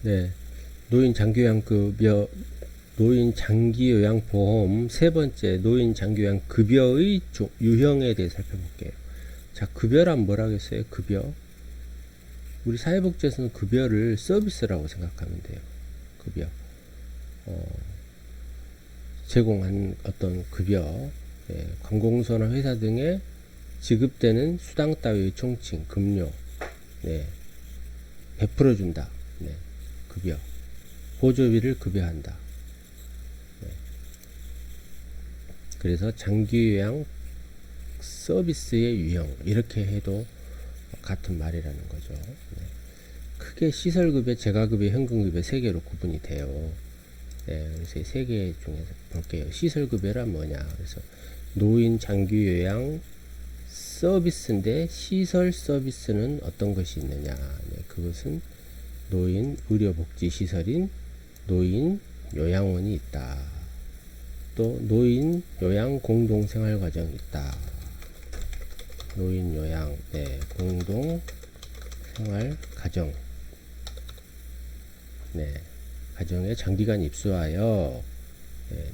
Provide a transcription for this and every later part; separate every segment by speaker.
Speaker 1: 네. 노인 장기요양급여, 노인 장기요양보험 세 번째 노인 장기요양급여의 유형에 대해 살펴볼게요. 자, 급여란 뭐라겠어요? 급여. 우리 사회복지에서는 급여를 서비스라고 생각하면 돼요. 급여. 제공한 어떤 급여, 관공서나 회사 등에 지급되는 수당 따위의 총칭, 급료, 베풀어준다. 급여. 보조비를 급여한다. 그래서 장기요양 서비스의 유형, 이렇게 해도 같은 말이라는 거죠. 크게 시설급여, 재가급여, 현금급여 세 개로 구분이 돼요. 그래서 이 세 개 중에서 볼게요. 시설급여란 뭐냐? 그래서 노인 장기요양 서비스인데 시설 서비스는 어떤 것이 있느냐? 그것은 노인 의료복지시설인 노인 요양원이 있다. 또 노인 요양 공동생활과정이 있다. 노인 요양 공동생활가정. 가정에 장기간 입수하여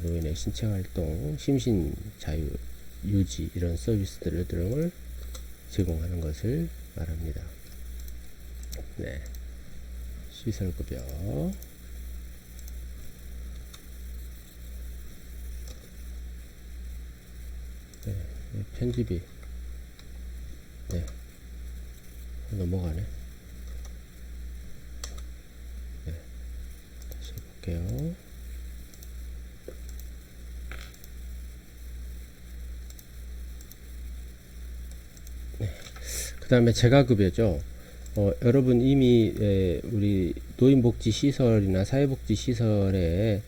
Speaker 1: 노인의 신체활동, 심신 자유 유지 이런 서비스들을 등을 제공하는 것을 말합니다. 시설급여. 편집이 넘어가네. 다시 해볼게요. 그 다음에 재가급여죠. 여러분 이미 우리 노인복지시설이나 사회복지시설에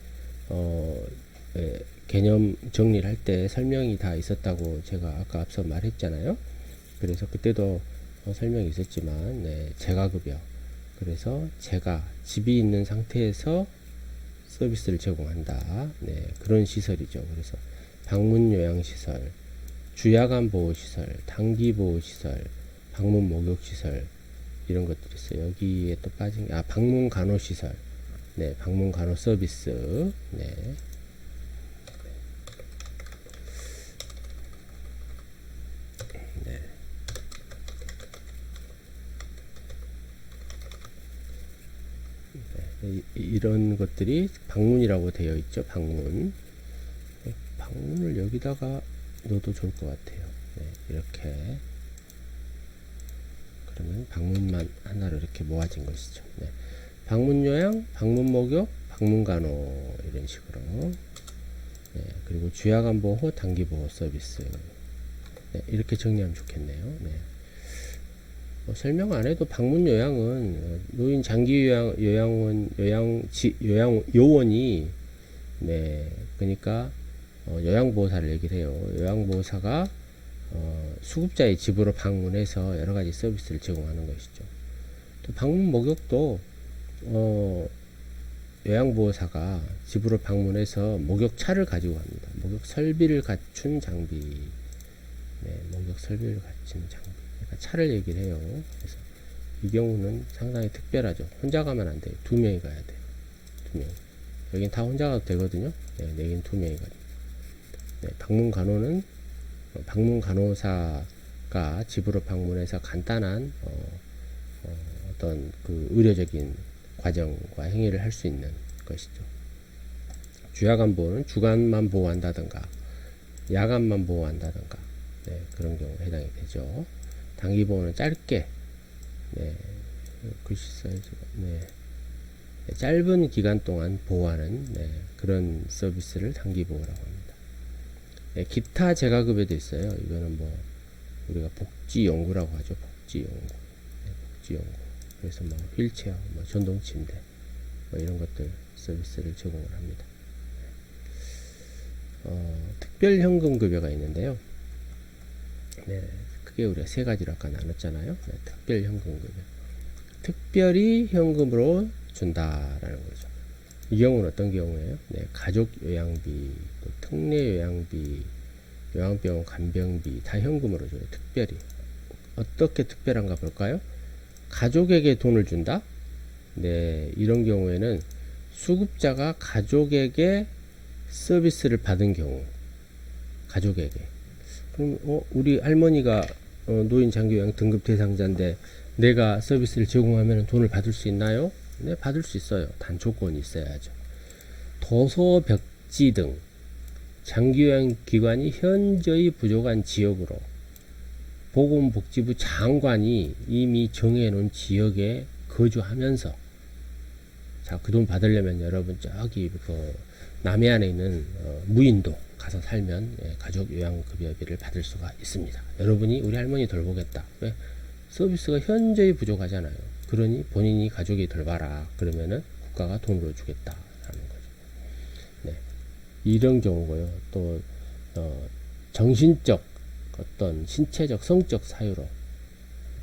Speaker 1: 개념 정리를 할 때 설명이 다 있었다고 제가 아까 앞서 말했잖아요. 그래서 그때도 설명이 있었지만 재가급여. 그래서 제가 집이 있는 상태에서 서비스를 제공한다. 그런 시설이죠. 그래서 방문요양시설, 주야간보호시설, 단기보호시설, 방문목욕시설 이런 것들이 있어요. 여기에 또 빠진 게 방문간호시설, 방문간호 서비스, 이런 것들이 방문이라고 되어 있죠. 방문을 여기다가 넣어도 좋을 것 같아요. 이렇게. 그러면 방문만 하나로 이렇게 모아진 것이죠. 방문요양, 방문목욕, 방문간호 이런 식으로. 그리고 주야간보호, 단기보호 서비스. 이렇게 정리하면 좋겠네요. 설명 안 해도 방문요양은 노인 장기요양원, 요원이 그러니까 요양보호사를 얘기를 해요. 요양보호사가 수급자의 집으로 방문해서 여러가지 서비스를 제공하는 것이죠. 또 방문 목욕도 요양보호사가 집으로 방문해서 목욕차를 가지고 갑니다. 목욕 설비를 갖춘 장비. 목욕 설비를 갖춘 장비. 그러니까 차를 얘기를 해요. 그래서 이 경우는 상당히 특별하죠. 혼자 가면 안 돼요. 두 명이 가야 돼요. 두 명. 여긴 다 혼자 가도 되거든요. 여긴 두 명이 가요. 방문간호는 방문간호사가 집으로 방문해서 간단한 어떤 그 의료적인 과정과 행위를 할 수 있는 것이죠. 주야간보호는 주간만 보호한다든가 야간만 보호한다든가 그런 경우에 해당이 되죠. 단기보호는 짧게 글씨 사이즈가 짧은 기간 동안 보호하는 그런 서비스를 단기보호라고 합니다. 기타 재가급여도 있어요. 이거는 뭐 우리가 복지연구라고 하죠. 복지연구. 그래서 뭐 휠체어, 뭐 전동침대, 뭐 이런 것들 서비스를 제공을 합니다. 특별현금급여가 있는데요. 크게 우리가 세 가지로 아까 나눴잖아요. 특별현금급여. 특별히 현금으로 준다라는 거죠. 이 경우는 어떤 경우예요? 가족 요양비, 또 특례 요양비, 요양병원 간병비 다 현금으로 줘요. 특별히. 어떻게 특별한가 볼까요? 가족에게 돈을 준다? 네, 이런 경우에는 수급자가 가족에게 서비스를 받은 경우, 가족에게. 그럼 우리 할머니가 노인 장기요양 등급 대상자인데 내가 서비스를 제공하면 돈을 받을 수 있나요? 네, 받을 수 있어요. 단 조건이 있어야죠. 도서, 벽지 등 장기요양 기관이 현저히 부족한 지역으로 보건복지부 장관이 이미 정해놓은 지역에 거주하면서, 자, 그 돈 받으려면 여러분 저기 그 남해안에 있는 무인도 가서 살면 가족 요양급여비를 받을 수가 있습니다. 여러분이 우리 할머니 돌보겠다. 왜? 서비스가 현저히 부족하잖아요. 그러니 본인이 가족이 돌봐라. 그러면은 국가가 돈으로 주겠다라는 거죠. 네, 이런 경우고요. 또 정신적 어떤 신체적 성적 사유로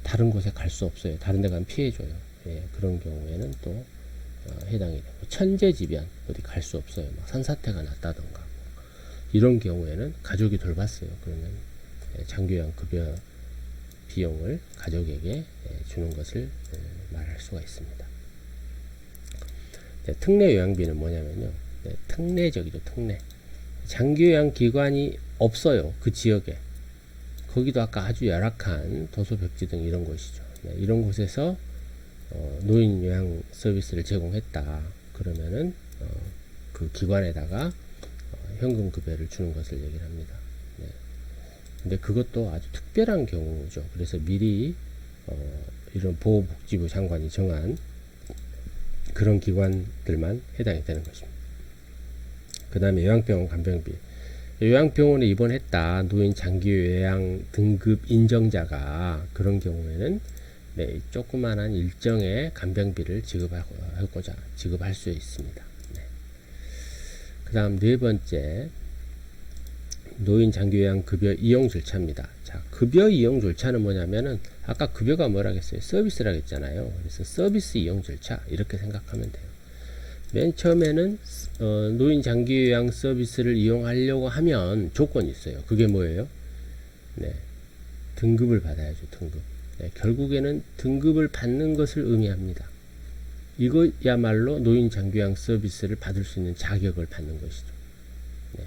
Speaker 1: 다른 곳에 갈 수 없어요. 다른 데 가면 피해줘요. 예, 그런 경우에는 또 해당이 되고, 천재지변 어디 갈 수 없어요. 막 산사태가 났다던가 이런 경우에는 가족이 돌봤어요. 그러면 장기요양 급여 비용을 가족에게 주는 것을 말할 수가 있습니다. 네, 특례 요양비는 뭐냐면요. 네, 특례적이죠. 특례. 장기요양 기관이 없어요. 그 지역에. 거기도 아까 아주 열악한 도서벽지 등 이런 곳이죠. 네, 이런 곳에서 노인 요양 서비스를 제공했다. 그러면은 그 기관에다가 현금 급여를 주는 것을 얘기를 합니다. 네. 근데 그것도 아주 특별한 경우죠. 그래서 미리 이런 보건복지부 장관이 정한 그런 기관들만 해당이 되는 것입니다. 그 다음에 요양병원 간병비. 요양병원에 입원했다 노인 장기요양 등급 인정자가 그런 경우에는 네, 조그만한 일정의 간병비를 지급할 수 있습니다. 네. 그 다음 네 번째, 노인 장기요양 급여 이용 절차입니다. 자, 급여 이용 절차는 뭐냐면은 아까 급여가 뭐라 했어요? 서비스라고 했잖아요. 그래서 서비스 이용 절차 이렇게 생각하면 돼요. 맨 처음에는 노인 장기요양 서비스를 이용하려고 하면 조건이 있어요. 그게 뭐예요? 네, 등급을 받아야죠. 등급. 네, 결국에는 등급을 받는 것을 의미합니다. 이거야말로 노인 장기요양 서비스를 받을 수 있는 자격을 받는 것이죠. 네.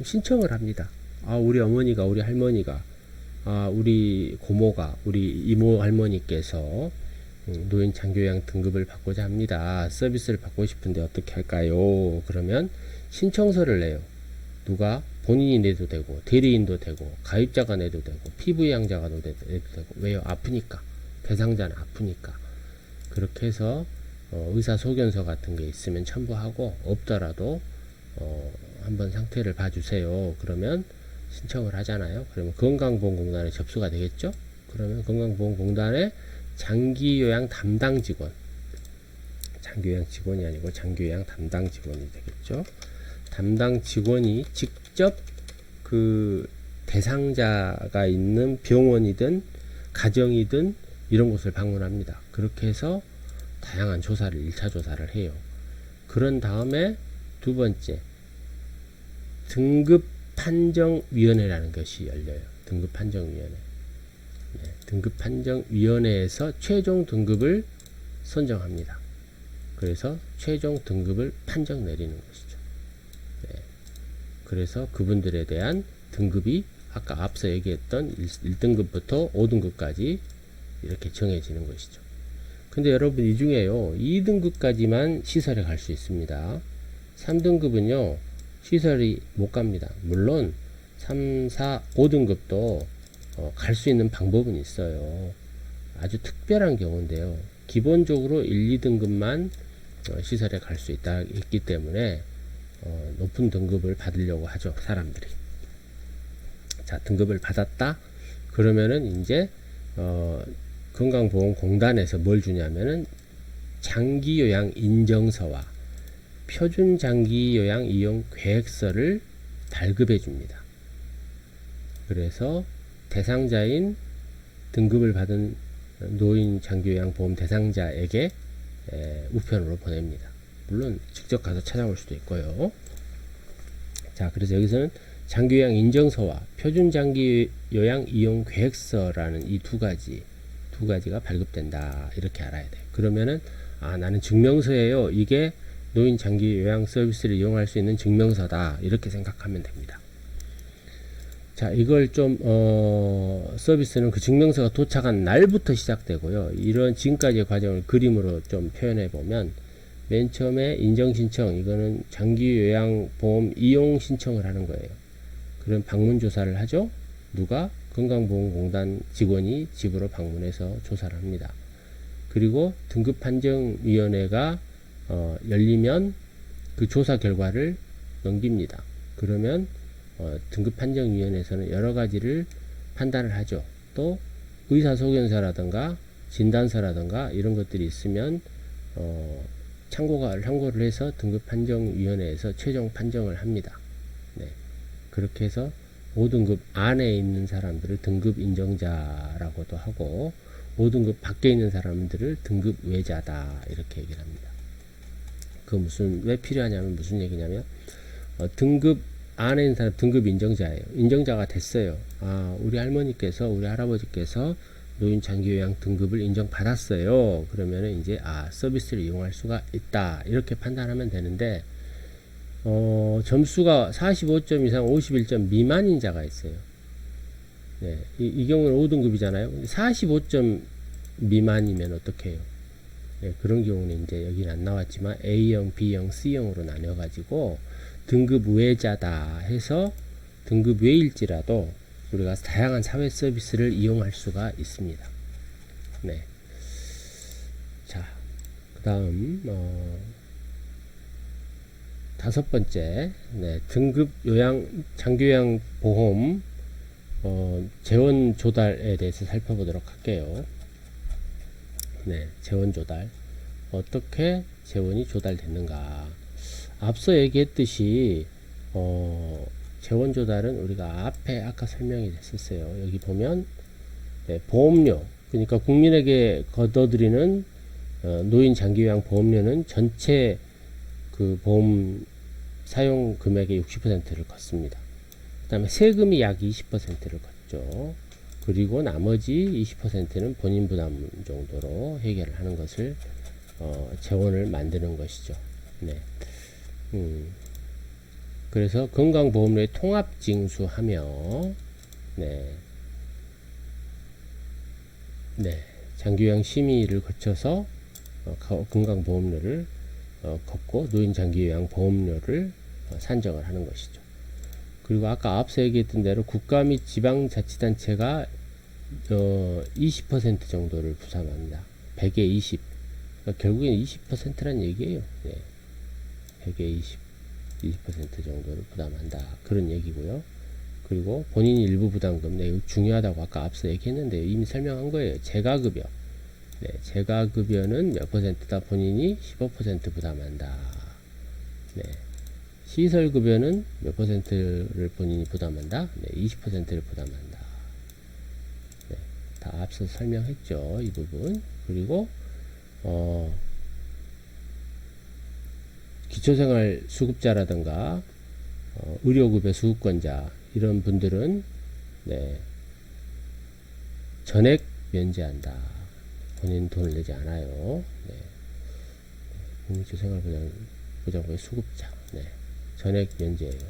Speaker 1: 신청을 합니다. 아, 우리 어머니가, 우리 할머니가, 우리 고모가, 우리 이모 할머니께서 노인 장기요양 등급을 받고자 합니다. 서비스를 받고 싶은데 어떻게 할까요? 그러면 신청서를 내요. 누가? 본인이 내도 되고, 대리인도 되고, 가입자가 내도 되고, 피부양자가 내도 되고. 왜요? 아프니까. 대상자는 아프니까. 그렇게 해서 의사소견서 같은 게 있으면 첨부하고, 없더라도 한번 상태를 봐주세요. 그러면 신청을 하잖아요. 그러면 건강보험공단에 접수가 되겠죠? 그러면 건강보험공단에 장기요양 담당 직원, 장기요양 직원이 아니고 장기요양 담당 직원이 되겠죠. 담당 직원이 직접 그 대상자가 있는 병원이든 가정이든 이런 곳을 방문합니다. 그렇게 해서 다양한 조사를 1차 조사를 해요. 그런 다음에 두 번째, 등급판정위원회라는 것이 열려요. 등급판정위원회. 네, 등급판정위원회에서 최종 등급을 선정합니다. 그래서 최종 등급을 판정 내리는 것이죠. 네, 그래서 그분들에 대한 등급이 아까 앞서 얘기했던 1등급부터 5등급까지 이렇게 정해지는 것이죠. 근데 여러분 이 중에요, 2등급까지만 시설에 갈 수 있습니다. 3등급은요 시설이 못 갑니다. 물론 3, 4, 5등급도 갈 수 있는 방법은 있어요. 아주 특별한 경우인데요. 기본적으로 1, 2등급만 시설에 갈 수 있기 때문에 높은 등급을 받으려고 하죠, 사람들이. 자, 등급을 받았다? 그러면은 이제 건강보험공단에서 뭘 주냐면은 장기요양 인정서와 표준 장기요양 이용 계획서를 발급해 줍니다. 그래서 대상자인 등급을 받은 노인 장기요양 보험 대상자에게 우편으로 보냅니다. 물론 직접 가서 찾아올 수도 있고요. 자, 그래서 여기서는 장기요양 인정서와 표준 장기요양 이용 계획서라는 이 두 두 가지가 발급된다. 이렇게 알아야 돼요. 그러면은 나는 증명서예요. 이게 노인 장기 요양 서비스를 이용할 수 있는 증명서다. 이렇게 생각하면 됩니다. 자, 이걸 좀 서비스는 그 증명서가 도착한 날부터 시작되고요. 이런 지금까지의 과정을 그림으로 좀 표현해 보면 맨 처음에 인정 신청, 이거는 장기 요양 보험 이용 신청을 하는 거예요. 그런 방문 조사를 하죠. 누가? 건강보험공단 직원이 집으로 방문해서 조사를 합니다. 그리고 등급판정위원회가 열리면 그 조사 결과를 넘깁니다. 그러면 등급판정위원회에서는 여러 가지를 판단을 하죠. 또 의사소견서라든가 진단서라든가 이런 것들이 있으면 참고를 해서 등급판정위원회에서 최종 판정을 합니다. 네. 그렇게 해서 5등급 안에 있는 사람들을 등급 인정자라고도 하고 5등급 밖에 있는 사람들을 등급 외자다 이렇게 얘기를 합니다. 그 왜 필요하냐면 무슨 얘기냐면 등급 안에 있는 사람 등급 인정자예요. 인정자가 됐어요. 우리 할머니께서 우리 할아버지께서 노인 장기요양 등급을 인정받았어요. 그러면은 이제 서비스를 이용할 수가 있다 이렇게 판단하면 되는데 점수가 45점 이상 51점 미만인 자가 있어요. 네, 이 경우는 5등급이잖아요. 45점 미만이면 어떻게 해요? 네, 그런 경우는 이제 여기는 안 나왔지만 A형, B형, C형으로 나뉘어가지고 등급 외자다 해서 등급 외일지라도 우리가 다양한 사회 서비스를 이용할 수가 있습니다. 네. 자, 그 다음, 다섯 번째, 네, 등급 장기요양 보험, 재원 조달에 대해서 살펴보도록 할게요. 네, 재원 조달. 어떻게 재원이 조달됐는가. 앞서 얘기했듯이, 재원 조달은 우리가 앞에 아까 설명이 됐었어요. 여기 보면, 네, 보험료. 그러니까 국민에게 걷어들이는 노인 장기요양 보험료는 전체 그 보험 사용 금액의 60%를 걷습니다. 그 다음에 세금이 약 20%를 걷죠. 그리고 나머지 20%는 본인 부담 정도로 해결을 하는 것을 재원을 만드는 것이죠. 네. 그래서 건강보험료의 통합징수하며 네. 장기요양 심의를 거쳐서 건강보험료를 걷고 노인 장기요양 보험료를 산정을 하는 것이죠. 그리고 아까 앞서 얘기했던 대로 국가 및 지방자치단체가 20% 정도를 부담합니다. 100에 20. 그러니까 결국엔 20%란 얘기예요. 네. 100에 20% 정도를 부담한다. 그런 얘기고요. 그리고 본인이 일부 부담금, 네, 이거 중요하다고 아까 앞서 얘기했는데 이미 설명한 거예요. 재가급여. 네, 재가급여는 몇 %다? 본인이 15% 부담한다. 네. 시설급여는 몇 %를 본인이 부담한다? 네, 20%를 부담한다. 네, 다 앞서 설명했죠. 이 부분. 그리고, 기초생활 수급자라든가, 의료급여 수급권자, 이런 분들은, 네, 전액 면제한다. 본인 돈을 내지 않아요. 네. 국민기초생활보장부의 수급자. 네. 전액 면제예요.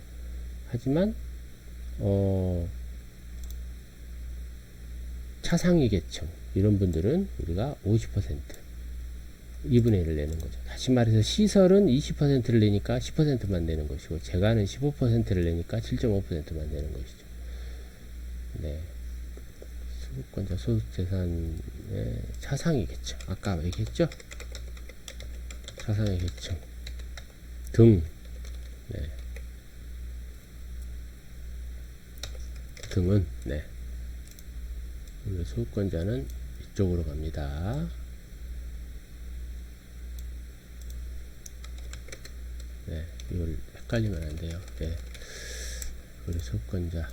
Speaker 1: 하지만 차상위 계층 이런 분들은 우리가 50% 2분의 1을 내는 거죠. 다시 말해서 시설은 20%를 내니까 10%만 내는 것이고 재가는 15%를 내니까 7.5%만 내는 것이죠. 네. 수급권자 소득재산의 차상위 계층 아까 얘기했죠? 차상위 계층 등 네. 등은 네. 우리 소유권자는 이쪽으로 갑니다. 네, 이걸 헷갈리면 안 돼요. 네. 우리 소유권자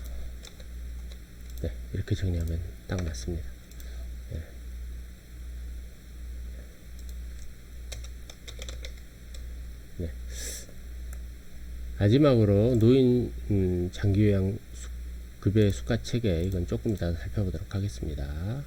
Speaker 1: 네, 이렇게 정리하면 딱 맞습니다. 네. 네. 마지막으로 노인 장기요양 급여의 수가 체계 이건 조금 이따 살펴보도록 하겠습니다.